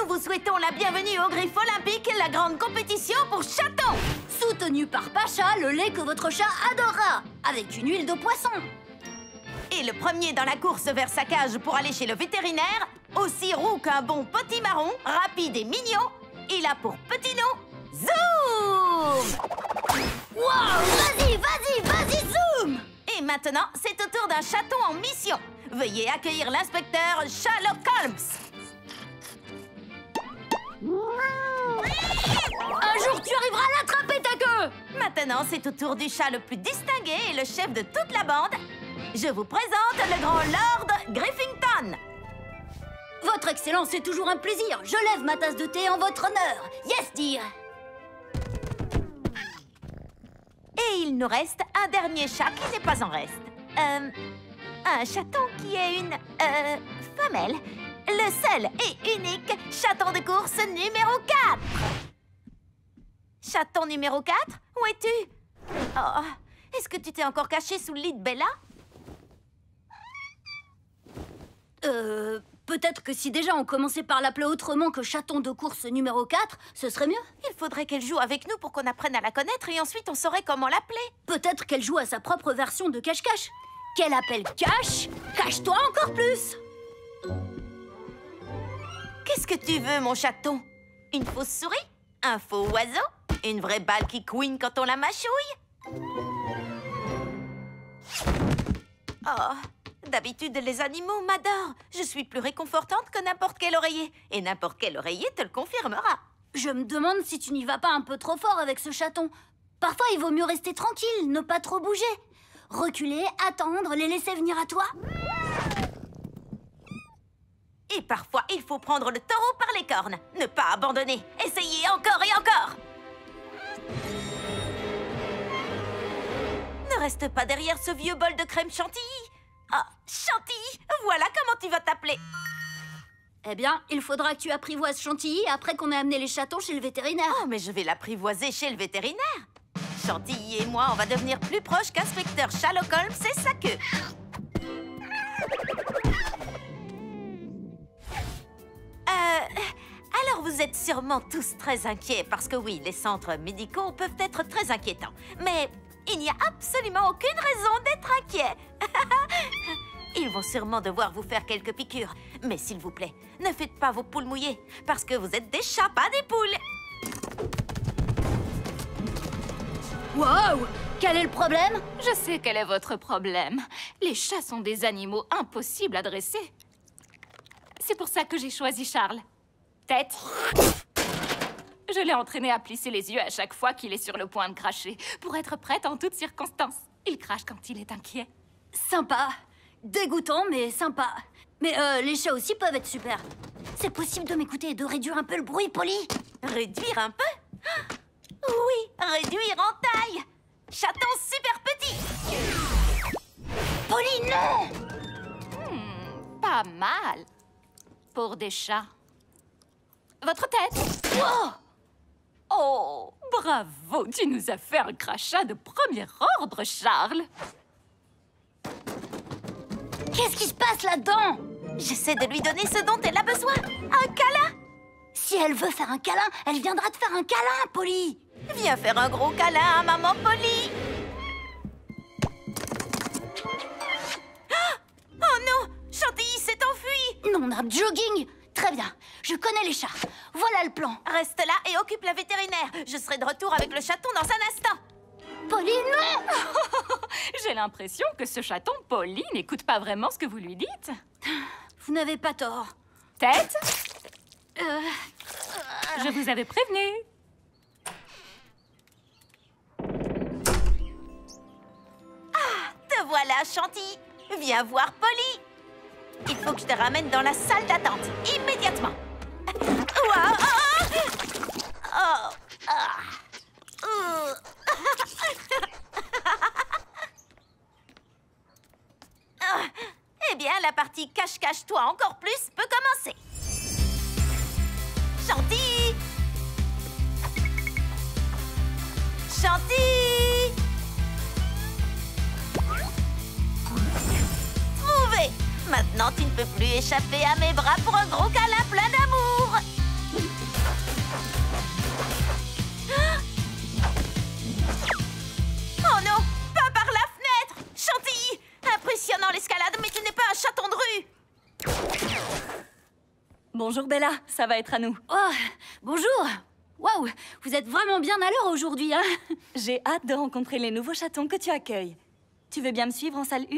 vous souhaitons la bienvenue au Griffe Olympique, la grande compétition pour chatons. Soutenu par Pacha, le lait que votre chat adorera, avec une huile de poisson. Et le premier dans la course vers sa cage pour aller chez le vétérinaire, aussi roux qu'un bon potimarron, rapide et mignon, il a pour petit nom Zoom. Wow! Vas-y, Zoom! Et maintenant, c'est au tour d'un chaton en mission. Veuillez accueillir l'inspecteur Sherlock Holmes. Un jour, tu arriveras à l'attraper, ta queue! Maintenant, c'est au tour du chat le plus distingué et le chef de toute la bande. Je vous présente le grand Lord Griffington. Votre Excellence, c'est toujours un plaisir. Je lève ma tasse de thé en votre honneur. Yes, dear. Et il nous reste un dernier chat qui n'est pas en reste. Un chaton qui est une femelle. Le seul et unique chaton de course numéro 4. Chaton numéro 4, où es-tu? Oh, est-ce que tu t'es encore caché sous le lit de Bella? Peut-être que si déjà on commençait par l'appeler autrement que chaton de course numéro 4, ce serait mieux. Il faudrait qu'elle joue avec nous pour qu'on apprenne à la connaître et ensuite on saurait comment l'appeler. Peut-être qu'elle joue à sa propre version de cache-cache. Qu'elle appelle Cache, cache-toi encore plus. Qu'est-ce que tu veux, mon chaton? Une fausse souris? Un faux oiseau? Une vraie balle qui couine quand on la mâchouille? Oh, d'habitude, les animaux m'adorent. Je suis plus réconfortante que n'importe quel oreiller. Et n'importe quel oreiller te le confirmera. Je me demande si tu n'y vas pas un peu trop fort avec ce chaton. Parfois, il vaut mieux rester tranquille, ne pas trop bouger. Reculer, attendre, les laisser venir à toi. Et parfois, il faut prendre le taureau par les cornes. Ne pas abandonner. Essayez encore et encore. Ne reste pas derrière ce vieux bol de crème chantilly. Ah, Chantilly, voilà comment tu vas t'appeler. Eh bien, il faudra que tu apprivoises Chantilly après qu'on ait amené les chatons chez le vétérinaire. Oh, mais je vais l'apprivoiser chez le vétérinaire. Chantilly et moi, on va devenir plus proches qu'inspecteur Sherlock Holmes et sa queue. Alors vous êtes sûrement tous très inquiets parce que oui, les centres médicaux peuvent être très inquiétants. Mais il n'y a absolument aucune raison d'être inquiet. Ils vont sûrement devoir vous faire quelques piqûres. Mais s'il vous plaît, ne faites pas vos poules mouillées parce que vous êtes des chats, pas des poules. Wow! Quel est le problème? Je sais quel est votre problème. Les chats sont des animaux impossibles à dresser. C'est pour ça que j'ai choisi Charles. Tête. Je l'ai entraîné à plisser les yeux à chaque fois qu'il est sur le point de cracher, pour être prête en toutes circonstances. Il crache quand il est inquiet. Sympa. Dégoûtant, mais sympa. Mais les chats aussi peuvent être super. C'est possible de m'écouter et de réduire un peu le bruit, Polly? Réduire un peu? Oui, réduire en taille. Chaton super petit. Polly, non! Pas mal. Pour des chats. Votre tête. Wow! Oh, bravo, tu nous as fait un crachat de premier ordre, Charles. Qu'est-ce qui se passe là-dedans? J'essaie de lui donner ce dont elle a besoin. Un câlin. Si elle veut faire un câlin, elle viendra te faire un câlin, Polly. Viens faire un gros câlin à maman Polly. Oh non, Chantilly s'est enfuie. Non, nap jogging. Très bien, je connais les chats. Voilà le plan. Reste là et occupe la vétérinaire. Je serai de retour avec le chaton dans un instant. Polly, non! J'ai l'impression que ce chaton, Polly, n'écoute pas vraiment ce que vous lui dites. Vous n'avez pas tort. Tête. Je vous avais prévenu. Ah, te voilà, Chantilly. Viens voir Polly. Il faut que je te ramène dans la salle d'attente, immédiatement. Ouah, Eh bien, la partie cache-cache-toi encore plus peut commencer. Chantilly! Chantilly! Trouvé! Maintenant, tu ne peux plus échapper à mes bras pour un gros câlin plein d'amour. Bonjour Bella, ça va être à nous. Oh, bonjour. Waouh, vous êtes vraiment bien à l'heure aujourd'hui, hein? J'ai hâte de rencontrer les nouveaux chatons que tu accueilles. Tu veux bien me suivre en salle 1?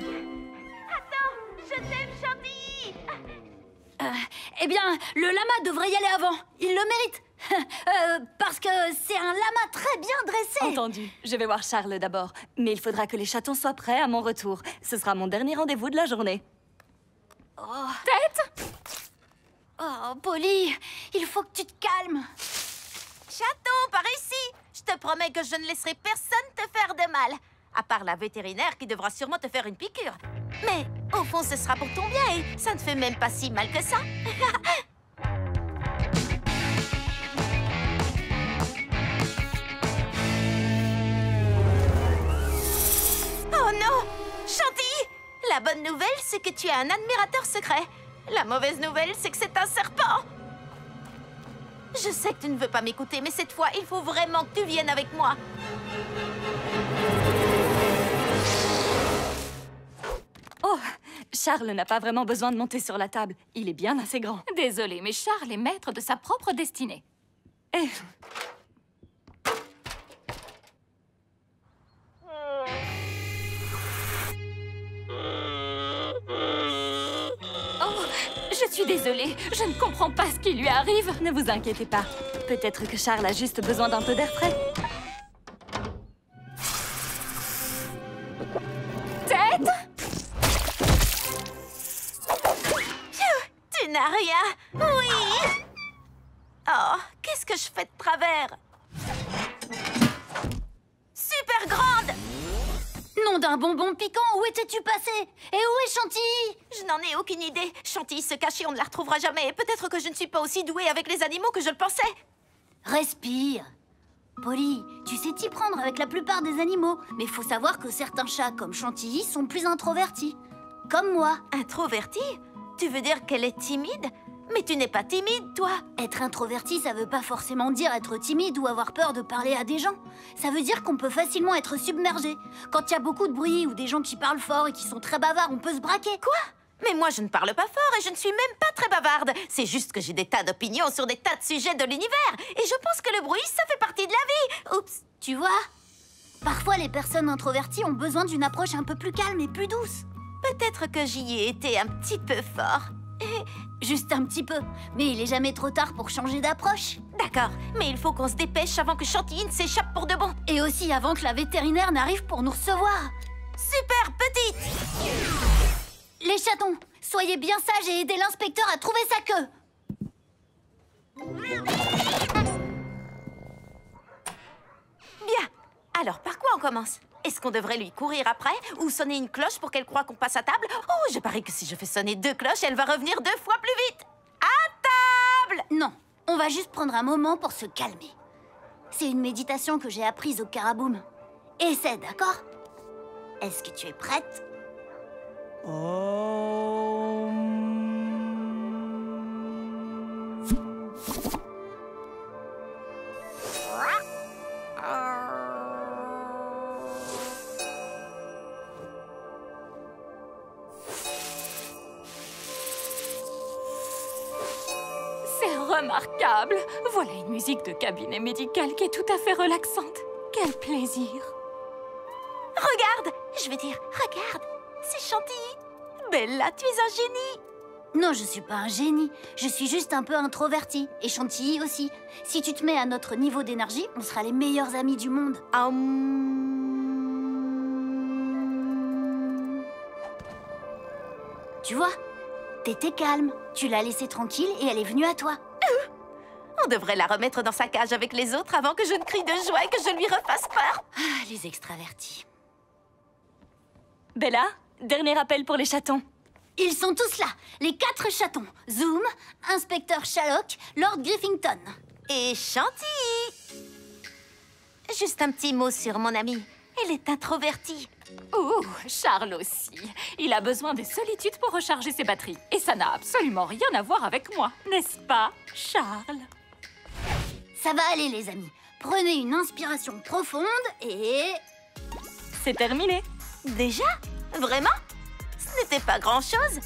Attends, je t'aime, Chantilly. Eh bien, le lama devrait y aller avant. Il le mérite. Parce que c'est un lama très bien dressé. Entendu. Je vais voir Charles d'abord. Mais il faudra que les chatons soient prêts à mon retour. Ce sera mon dernier rendez-vous de la journée. Tête! Oh, Polly, il faut que tu te calmes. Chaton, par ici. Je te promets que je ne laisserai personne te faire de mal. À part la vétérinaire qui devra sûrement te faire une piqûre. Mais au fond, ce sera pour ton bien et ça ne fait même pas si mal que ça. Oh non! Chantilly! La bonne nouvelle, c'est que tu as un admirateur secret. La mauvaise nouvelle, c'est que c'est un serpent. Je sais que tu ne veux pas m'écouter, mais cette fois, il faut vraiment que tu viennes avec moi. Oh, Charles n'a pas vraiment besoin de monter sur la table. Il est bien assez grand. Désolée, mais Charles est maître de sa propre destinée. Eh, Oh, je suis désolée, je ne comprends pas ce qui lui arrive. ne vous inquiétez pas. Peut-être que Charles a juste besoin d'un peu d'air frais. Tête! Tu n'as rien. Oui. Oh, qu'est-ce que je fais de travers? Super grande. Nom d'un bonbon piquant, où étais-tu passé? Et où est Chantilly? Je n'en ai aucune idée. Chantilly se cache et on ne la retrouvera jamais. Peut-être que je ne suis pas aussi douée avec les animaux que je le pensais. Respire. Polly, tu sais t'y prendre avec la plupart des animaux. Mais faut savoir que certains chats, comme Chantilly, sont plus introvertis. Comme moi. Introvertie? Tu veux dire qu'elle est timide? Mais tu n'es pas timide, toi. Être introverti, ça veut pas forcément dire être timide ou avoir peur de parler à des gens. Ça veut dire qu'on peut facilement être submergé. Quand il y a beaucoup de bruit ou des gens qui parlent fort et qui sont très bavards, on peut se braquer. Quoi? Mais moi, je ne parle pas fort et je ne suis même pas très bavarde. C'est juste que j'ai des tas d'opinions sur des tas de sujets de l'univers. Et je pense que le bruit, ça fait partie de la vie. Oups. Tu vois? Parfois, les personnes introverties ont besoin d'une approche un peu plus calme et plus douce. Peut-être que j'y ai été un petit peu fort. Juste un petit peu. Mais il est jamais trop tard pour changer d'approche. D'accord, mais il faut qu'on se dépêche avant que Chantilly ne s'échappe pour de bon. Et aussi avant que la vétérinaire n'arrive pour nous recevoir. Super petite. Les chatons, soyez bien sages et aidez l'inspecteur à trouver sa queue. Bien. Alors, par quoi on commence? Est-ce qu'on devrait lui courir après ou sonner une cloche pour qu'elle croie qu'on passe à table? Oh, je parie que si je fais sonner 2 cloches, elle va revenir 2 fois plus vite. À table! Non, on va juste prendre un moment pour se calmer. C'est une méditation que j'ai apprise au Caraboom. Essaie, d'accord? Est-ce que tu es prête? C'est remarquable. Voilà une musique de cabinet médical qui est tout à fait relaxante. Quel plaisir. Regarde! Je veux dire, regarde! C'est Chantilly! Bella, tu es un génie! Non, je suis pas un génie. Je suis juste un peu introvertie. Et Chantilly aussi. Si tu te mets à notre niveau d'énergie, on sera les meilleurs amis du monde. Tu vois? T'étais calme. Tu l'as laissée tranquille et elle est venue à toi. On devrait la remettre dans sa cage avec les autres avant que je ne crie de joie et que je lui refasse peur. Ah, les extravertis. Bella, dernier appel pour les chatons. Ils sont tous là, les 4 chatons. Zoom, Inspecteur Sherlock, Lord Griffington. Et Chantilly! Juste un petit mot sur mon amie. Elle est introvertie. Ouh, Charles aussi. Il a besoin de solitude pour recharger ses batteries. Et ça n'a absolument rien à voir avec moi, n'est-ce pas, Charles? Ça va aller, les amis. Prenez une inspiration profonde et... C'est terminé. Déjà? Vraiment? Ce n'était pas grand-chose.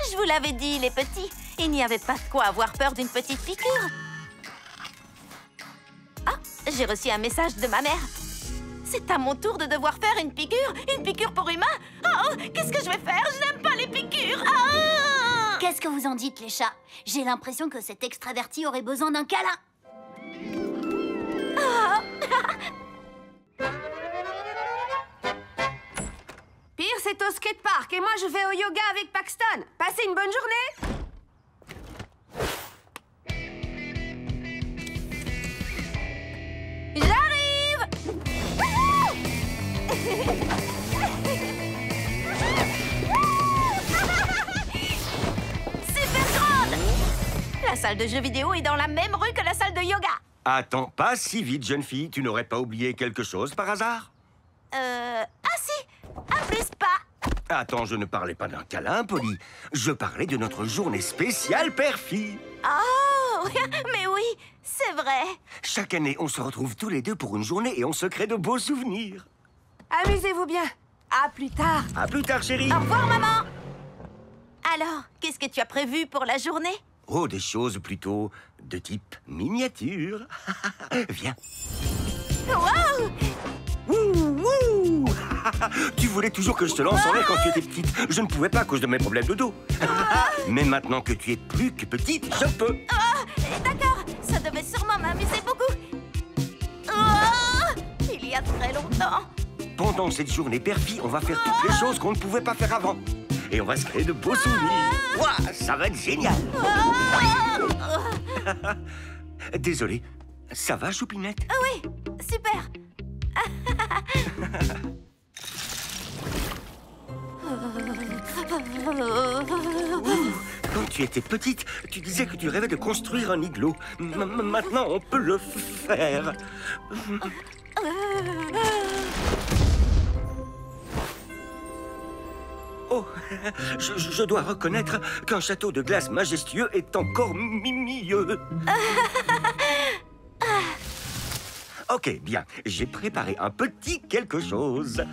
Je vous l'avais dit, les petits. Il n'y avait pas de quoi avoir peur d'une petite piqûre. Ah, j'ai reçu un message de ma mère. C'est à mon tour de devoir faire une piqûre pour humain. Oh, qu'est-ce que je vais faire? Je n'aime pas les piqûres. Ah! Qu'est-ce que vous en dites, les chats? J'ai l'impression que cet extraverti aurait besoin d'un câlin. Pierre, c'est au skatepark et moi je vais au yoga avec Paxton. Passez une bonne journée. J'arrive! Super grande! La salle de jeux vidéo est dans la même rue que la salle de yoga. Attends, pas si vite, jeune fille. Tu n'aurais pas oublié quelque chose par hasard? Ah si! À plus pas! Attends, je ne parlais pas d'un câlin, Polly. Je parlais de notre journée spéciale père-fille. Oh! Mais oui, c'est vrai. Chaque année, on se retrouve tous les deux pour une journée et on se crée de beaux souvenirs. Amusez-vous bien. À plus tard. À plus tard, chérie. Au revoir, maman! Alors, qu'est-ce que tu as prévu pour la journée? Oh, des choses plutôt de type miniature. Viens. Wow! Wouh, wouh. Tu voulais toujours que je te lance en l'air quand tu étais petite. Je ne pouvais pas à cause de mes problèmes de dos. Mais maintenant que tu es plus que petite, je peux. D'accord, ça devait sûrement m'amuser beaucoup. Oh! Il y a très longtemps. Pendant cette journée père-fille, on va faire toutes les choses qu'on ne pouvait pas faire avant. Et on va se créer de beaux souvenirs. Ouah, ça va être génial. Désolé. Ça va, Choupinette? Oui, super. Quand tu étais petite, tu disais que tu rêvais de construire un igloo. Maintenant, on peut le faire. Oh, je dois reconnaître qu'un château de glace majestueux est encore mieux. Ok, bien, j'ai préparé un petit quelque chose.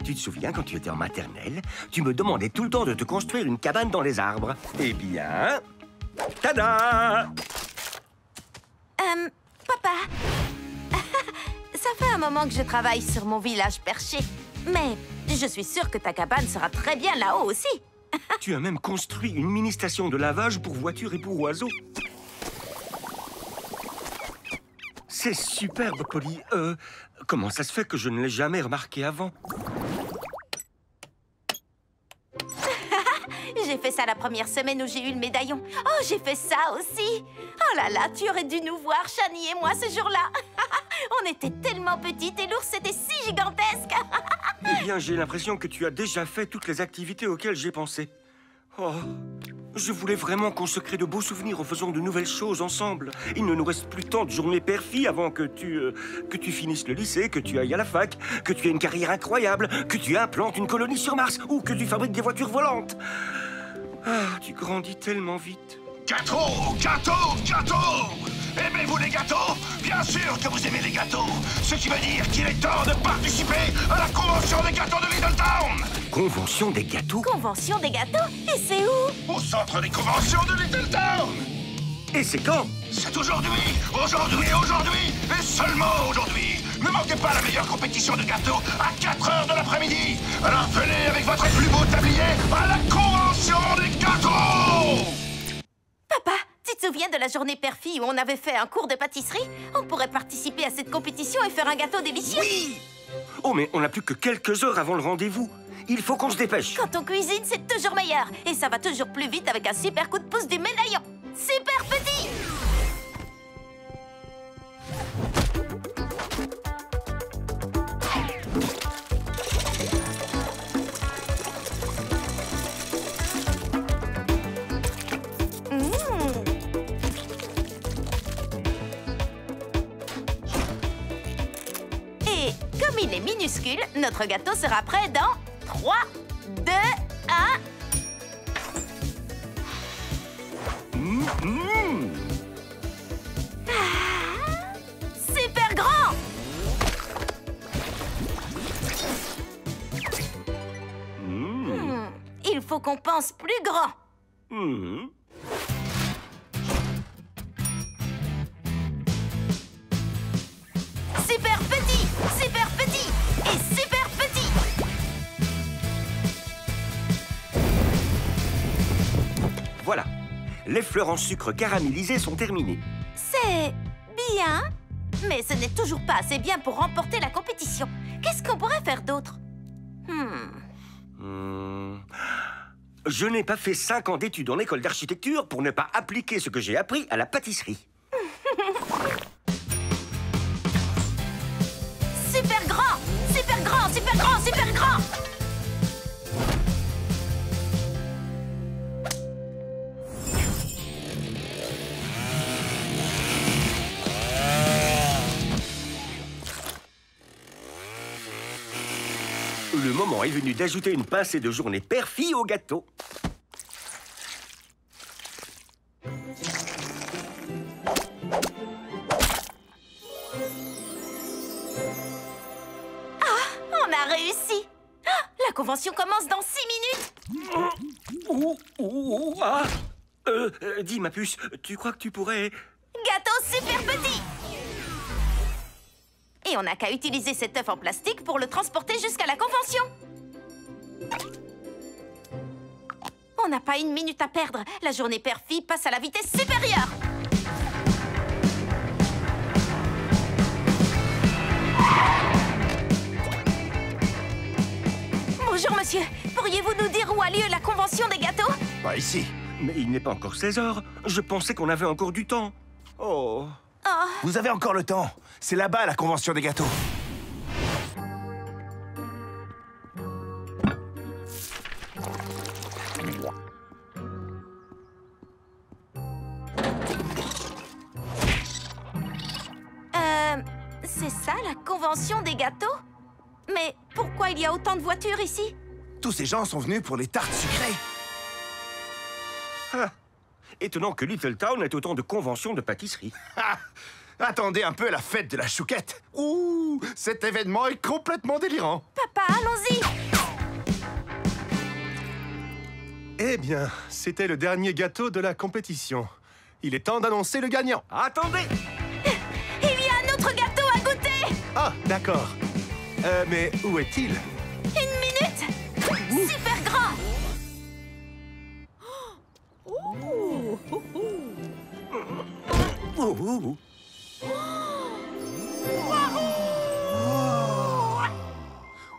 Tu te souviens, quand tu étais en maternelle, tu me demandais tout le temps de te construire une cabane dans les arbres. Eh bien, tada! Papa, ça fait un moment que je travaille sur mon village perché. Mais je suis sûre que ta cabane sera très bien là-haut aussi. Tu as même construit une mini-station de lavage pour voitures et pour oiseaux. C'est superbe, Polly. Comment ça se fait que je ne l'ai jamais remarqué avant? J'ai fait ça la première semaine où j'ai eu le médaillon. Oh, j'ai fait ça aussi. Oh là là, tu aurais dû nous voir, Shani et moi, ce jour-là. On était tellement petites et l'ours était si gigantesque. Eh bien, j'ai l'impression que tu as déjà fait toutes les activités auxquelles j'ai pensé. Oh, je voulais vraiment qu'on se crée de beaux souvenirs en faisant de nouvelles choses ensemble. Il ne nous reste plus tant de journées père-fille avant que tu finisses le lycée, que tu ailles à la fac, que tu aies une carrière incroyable, que tu implantes une colonie sur Mars ou que tu fabriques des voitures volantes. Ah, tu grandis tellement vite. Gâteau, gâteau, gâteau! Aimez-vous les gâteaux? Bien sûr que vous aimez les gâteaux! Ce qui veut dire qu'il est temps de participer à la convention des gâteaux de Littletown! Convention des gâteaux? Convention des gâteaux? Et c'est où? Au centre des conventions de Littletown! Et c'est quand? C'est aujourd'hui, aujourd'hui, aujourd'hui, et seulement aujourd'hui! Ne manquez pas la meilleure compétition de gâteaux à 4 heures de l'après-midi! Alors venez avec votre plus beau tablier à la convention des gâteaux! Papa, tu te souviens de la journée père-fille où on avait fait un cours de pâtisserie? On pourrait participer à cette compétition et faire un gâteau délicieux. Oui! Oh, mais on n'a plus que quelques heures avant le rendez-vous. Il faut qu'on se dépêche. Quand on cuisine, c'est toujours meilleur. Et ça va toujours plus vite avec un super coup de pouce du médaillon. Super petit! Et comme il est minuscule, notre gâteau sera prêt dans 3, 2, 1... Super grand! Il faut qu'on pense plus grand. Super petit et super petit. Voilà. Les fleurs en sucre caramélisé sont terminées. C'est bien, mais ce n'est toujours pas assez bien pour remporter la compétition. Qu'est-ce qu'on pourrait faire d'autre? Je n'ai pas fait 5 ans d'études en école d'architecture pour ne pas appliquer ce que j'ai appris à la pâtisserie. Super grand, super grand, super grand, super grand. Le moment est venu d'ajouter une pincée de journée père-fille au gâteau. On a réussi. La convention commence dans 6 minutes. Dis, ma puce, tu crois que tu pourrais... Gâteau super petit. Et on n'a qu'à utiliser cet œuf en plastique pour le transporter jusqu'à la convention. On n'a pas 1 minute à perdre. La journée père-fille passe à la vitesse supérieure. Bonjour, monsieur. Pourriez-vous nous dire où a lieu la convention des gâteaux? Pas ici. Mais il n'est pas encore 16 heures. Je pensais qu'on avait encore du temps. Oh... Vous avez encore le temps. C'est là-bas, la convention des gâteaux. C'est ça, la convention des gâteaux? Mais pourquoi il y a autant de voitures ici? Tous ces gens sont venus pour les tartes sucrées. Étonnant que Little Town ait autant de conventions de pâtisserie. Attendez un peu la fête de la chouquette. Ouh, cet événement est complètement délirant. Papa, allons-y. Eh bien, c'était le dernier gâteau de la compétition. Il est temps d'annoncer le gagnant. Attendez! Il y a un autre gâteau à goûter. Ah, d'accord. Mais où est-il? 1 minute. Super grand.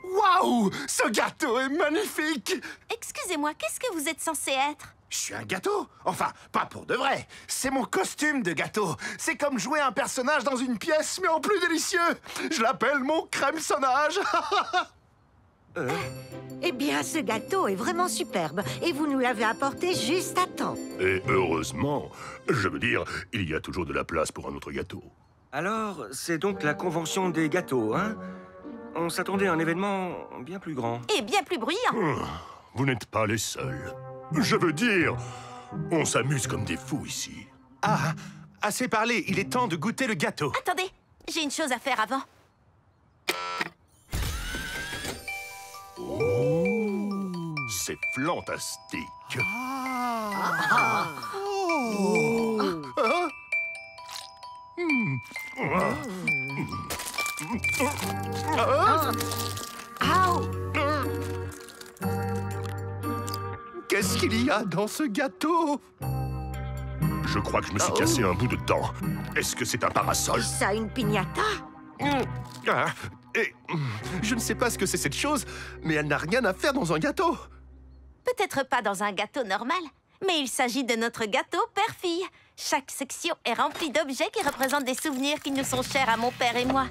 Waouh, ce gâteau est magnifique. Excusez-moi, qu'est-ce que vous êtes censé être? Je suis un gâteau. Enfin, pas pour de vrai. C'est mon costume de gâteau. C'est comme jouer un personnage dans une pièce, mais en plus délicieux. Je l'appelle mon crème-sonnage. Eh bien, ce gâteau est vraiment superbe. Et vous nous l'avez apporté juste à temps. Et heureusement, je veux dire, il y a toujours de la place pour un autre gâteau. Alors, c'est donc la convention des gâteaux, hein? On s'attendait à un événement bien plus grand. Et bien plus bruyant. Vous n'êtes pas les seuls. Je veux dire, on s'amuse comme des fous ici. Ah, assez parlé, il est temps de goûter le gâteau. Attendez, j'ai une chose à faire avant. C'est fantastique. Qu'est-ce qu'il y a dans ce gâteau? Je crois que je me suis cassé un bout de dent. Est-ce que c'est un parasol? Ça, une piñata? Je ne sais pas ce que c'est cette chose, mais elle n'a rien à faire dans un gâteau. Peut-être pas dans un gâteau normal, mais il s'agit de notre gâteau père-fille. Chaque section est remplie d'objets qui représentent des souvenirs qui nous sont chers à mon père et moi.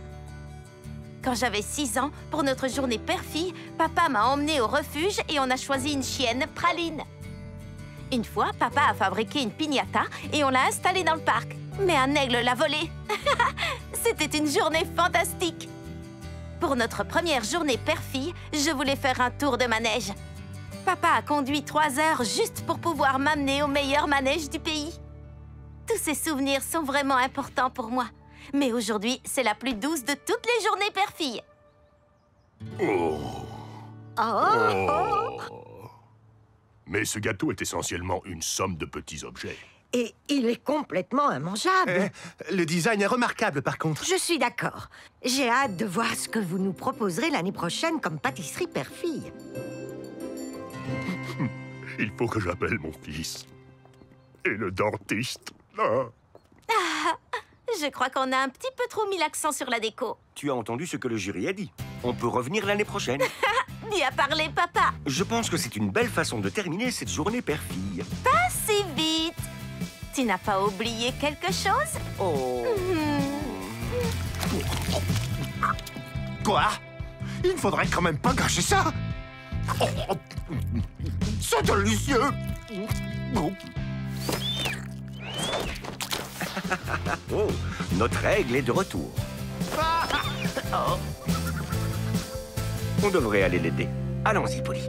Quand j'avais 6 ans, pour notre journée père-fille, papa m'a emmenée au refuge et on a choisi une chienne Praline. Une fois, papa a fabriqué une piñata et on l'a installée dans le parc. Mais un aigle l'a volée. C'était une journée fantastique. Pour notre première journée père-fille, je voulais faire un tour de manège. Papa a conduit 3 heures juste pour pouvoir m'amener au meilleur manège du pays. Tous ces souvenirs sont vraiment importants pour moi. Mais aujourd'hui, c'est la plus douce de toutes les journées père-fille. Mais ce gâteau est essentiellement une somme de petits objets. Et il est complètement immangeable. Le design est remarquable, par contre. Je suis d'accord. J'ai hâte de voir ce que vous nous proposerez l'année prochaine comme pâtisserie père-fille. Il faut que j'appelle mon fils. Et le dentiste. Ah. Je crois qu'on a un petit peu trop mis l'accent sur la déco. Tu as entendu ce que le jury a dit. On peut revenir l'année prochaine. Bien parlé, papa. Je pense que c'est une belle façon de terminer cette journée père-fille. Pas si vite. Tu n'as pas oublié quelque chose? Oh. Quoi? Il ne faudrait quand même pas gâcher ça. Oh, c'est délicieux. Oh, notre règle est de retour. On devrait aller l'aider. Allons-y, Polly.